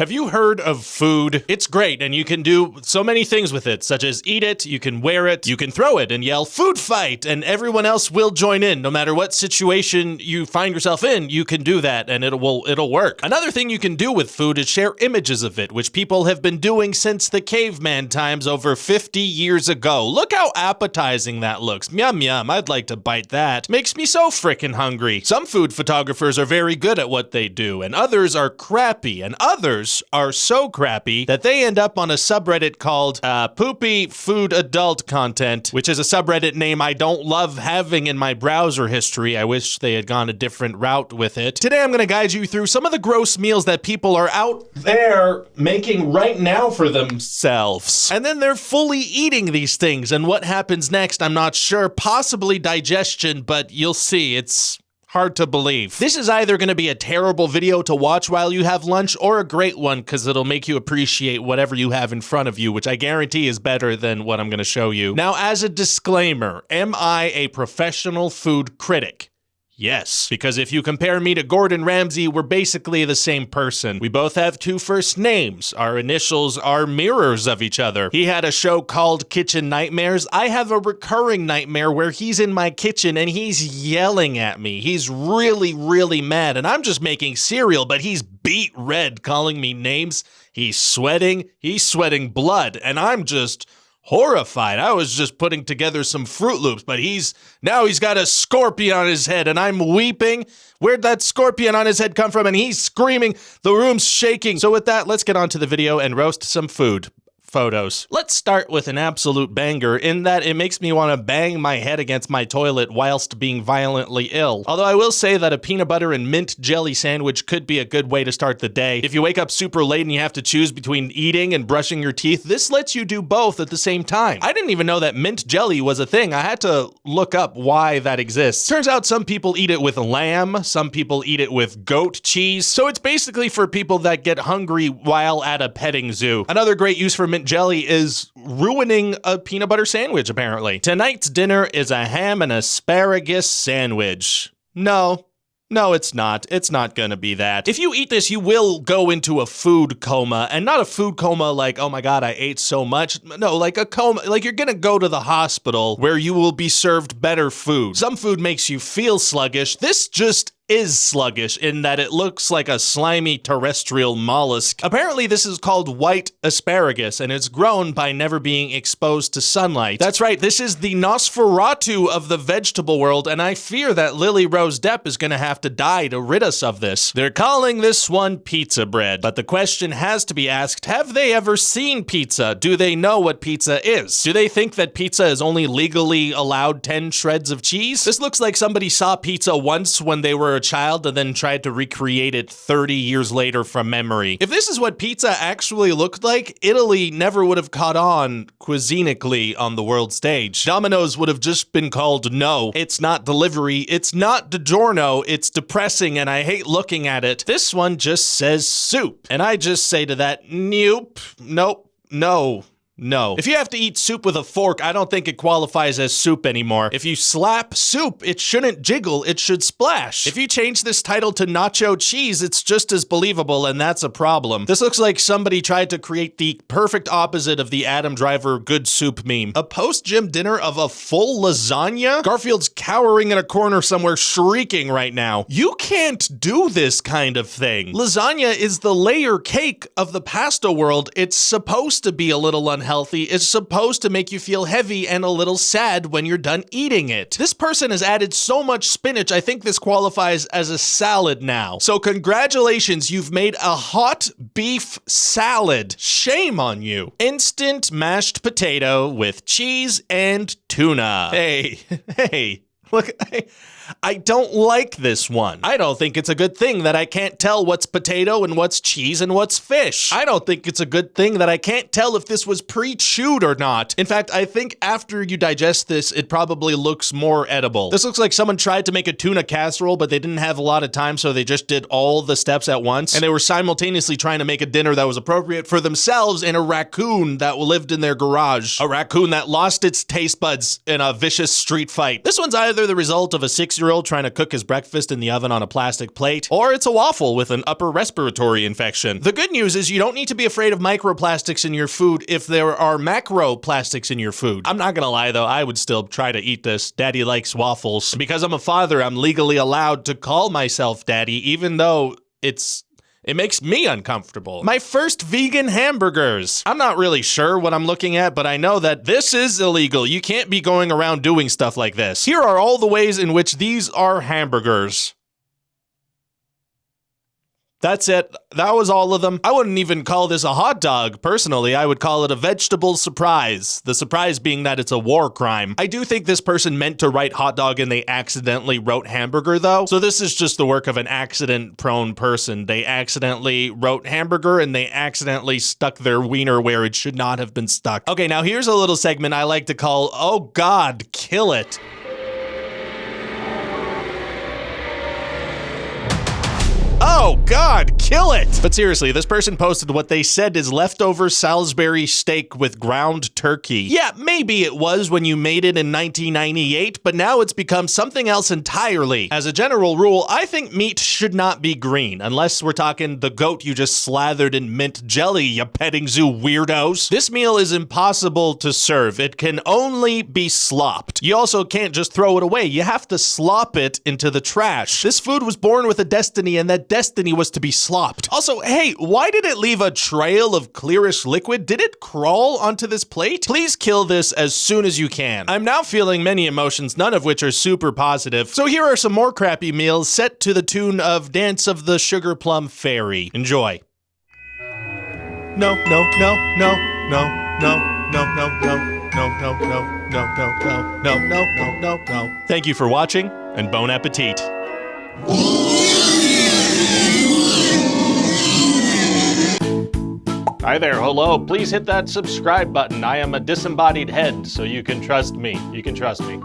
Have you heard of food? It's great, and you can do so many things with it, such as eat it, you can wear it, you can throw it and yell, "Food fight!" and everyone else will join in. No matter what situation you find yourself in, you can do that, and it'll work. Another thing you can do with food is share images of it, which people have been doing since the caveman times over 50 years ago. Look how appetizing that looks. Yum yum, I'd like to bite that. Makes me so frickin' hungry. Some food photographers are very good at what they do, and others are crappy, and others are so crappy that they end up on a subreddit called Poopy Food Adult Content, which is a subreddit name I don't love having in my browser history. I wish they had gone a different route with it. Today I'm going to guide you through some of the gross meals that people are out there making right now for themselves. And then they're fully eating these things, and what happens next, I'm not sure. Possibly digestion, but you'll see. It's hard to believe. This is either going to be a terrible video to watch while you have lunch or a great one because it'll make you appreciate whatever you have in front of you, which I guarantee is better than what I'm going to show you. Now, as a disclaimer, am I a professional food critic? Yes, because if you compare me to Gordon Ramsay, we're basically the same person. We both have two first names. Our initials are mirrors of each other. He had a show called Kitchen Nightmares. I have a recurring nightmare where he's in my kitchen and he's yelling at me. He's really, really mad, and I'm just making cereal, but he's beet red calling me names. He's sweating blood, and I'm just horrified. I was just putting together some Fruit Loops, but now he's got a scorpion on his head, and I'm weeping. Where'd that scorpion on his head come from? And he's screaming. The room's shaking. So with that, let's get on to the video and roast some food photos. Let's start with an absolute banger in that it makes me want to bang my head against my toilet whilst being violently ill. Although I will say that a peanut butter and mint jelly sandwich could be a good way to start the day. If you wake up super late and you have to choose between eating and brushing your teeth, this lets you do both at the same time. I didn't even know that mint jelly was a thing. I had to look up why that exists. Turns out some people eat it with lamb, some people eat it with goat cheese, so it's basically for people that get hungry while at a petting zoo. Another great use for mint jelly is ruining a peanut butter sandwich, apparently. Tonight's dinner is a ham and asparagus sandwich. No, it's not. It's not gonna be that. If you eat this, you will go into a food coma, and not a food coma like, oh my god, I ate so much. No, like a coma, like you're gonna go to the hospital where you will be served better food. Some food makes you feel sluggish. This just is sluggish in that it looks like a slimy terrestrial mollusk. Apparently this is called white asparagus, and it's grown by never being exposed to sunlight. That's right, this is the Nosferatu of the vegetable world, and I fear that Lily Rose Depp is gonna have to die to rid us of this. They're calling this one pizza bread, but the question has to be asked, have they ever seen pizza? Do they know what pizza is? Do they think that pizza is only legally allowed 10 shreds of cheese? This looks like somebody saw pizza once when they were a child and then tried to recreate it 30 years later from memory. If this is what pizza actually looked like, Italy never would have caught on cuisinically on the world stage. Domino's would have just been called no. It's not delivery, it's not DiGiorno, it's depressing and I hate looking at it. This one just says soup. And I just say to that, nope, no. If you have to eat soup with a fork, I don't think it qualifies as soup anymore. If you slap soup, it shouldn't jiggle, it should splash. If you change this title to nacho cheese, it's just as believable, and that's a problem. This looks like somebody tried to create the perfect opposite of the Adam Driver good soup meme. A post-gym dinner of a full lasagna? Garfield's cowering in a corner somewhere shrieking right now. You can't do this kind of thing. Lasagna is the layer cake of the pasta world. It's supposed to be a little unhealthy. It's supposed to make you feel heavy and a little sad when you're done eating it. This person has added so much spinach, I think this qualifies as a salad now. So congratulations, you've made a hot beef salad. Shame on you. Instant mashed potato with cheese and tuna. Hey, look, I don't like this one. I don't think it's a good thing that I can't tell what's potato and what's cheese and what's fish. I don't think it's a good thing that I can't tell if this was pre-chewed or not. In fact, I think after you digest this, it probably looks more edible. This looks like someone tried to make a tuna casserole, but they didn't have a lot of time, so they just did all the steps at once, and they were simultaneously trying to make a dinner that was appropriate for themselves and a raccoon that lived in their garage. A raccoon that lost its taste buds in a vicious street fight. This one's either either the result of a 6-year-old trying to cook his breakfast in the oven on a plastic plate, or it's a waffle with an upper respiratory infection. The good news is you don't need to be afraid of microplastics in your food if there are macroplastics in your food. I'm not gonna lie though, I would still try to eat this. Daddy likes waffles. Because I'm a father, I'm legally allowed to call myself daddy, even though it makes me uncomfortable. My first vegan hamburgers. I'm not really sure what I'm looking at, but I know that this is illegal. You can't be going around doing stuff like this. Here are all the ways in which these are hamburgers. That's it. That was all of them. I wouldn't even call this a hot dog. Personally, I would call it a vegetable surprise. The surprise being that it's a war crime. I do think this person meant to write hot dog and they accidentally wrote hamburger though. So this is just the work of an accident-prone person. They accidentally wrote hamburger and they accidentally stuck their wiener where it should not have been stuck. Okay, now here's a little segment I like to call, "Oh God, kill it." Oh God, kill it! But seriously, this person posted what they said is leftover Salisbury steak with ground turkey. Yeah, maybe it was when you made it in 1998, but now it's become something else entirely. As a general rule, I think meat should not be green, unless we're talking the goat you just slathered in mint jelly, you petting zoo weirdos. This meal is impossible to serve. It can only be slopped. You also can't just throw it away. You have to slop it into the trash. This food was born with a destiny, and that destiny was to be slopped. Also, hey, why did it leave a trail of clearish liquid? Did it crawl onto this plate? Please kill this as soon as you can. I'm now feeling many emotions, none of which are super positive. So here are some more crappy meals set to the tune of Dance of the Sugar Plum Fairy. Enjoy. No, no, no, no, no, no, no, no, no, no, no, no, no, no, no, no, no, no, no, no. Thank you for watching, and bon appetit. Hi there, hello. Please hit that subscribe button. I am a disembodied head, so you can trust me. You can trust me.